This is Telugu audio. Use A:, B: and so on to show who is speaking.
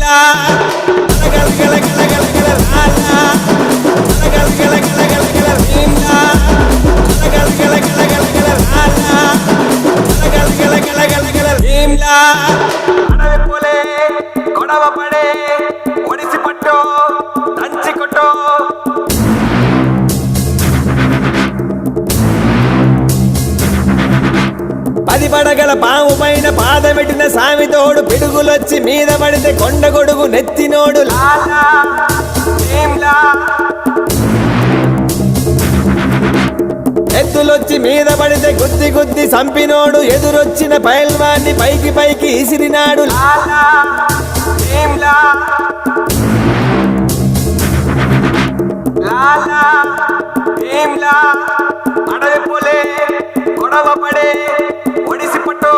A: భీమ్లా గల గల గల గల గల లాలా గల గల గల గల గల భీమ్లా గల గల గల గల గల లాలా గల గల గల గల గల భీమ్లా అడవి పోలే గొడవ పడే ఒడిసి పట్టో దంచి కొట్టో పది పడగల పాము పైన పాదమెట్టిన సామితోడు పిడుగులొచ్చి మీద పడితే కొండ గొడుగు నెత్తినోడు లాలా భీమ్లా ఎద్దులొచ్చి మీద పడితే గుద్ది గుద్ది సంపినోడు ఎదురొచ్చిన పైల్వాన్ని పైకి పైకి ఇసిరినాడు లాలా భీమ్లా లాలా భీమ్లా అడవి పోలే గొడవ పడే ఒడిసి పట్టో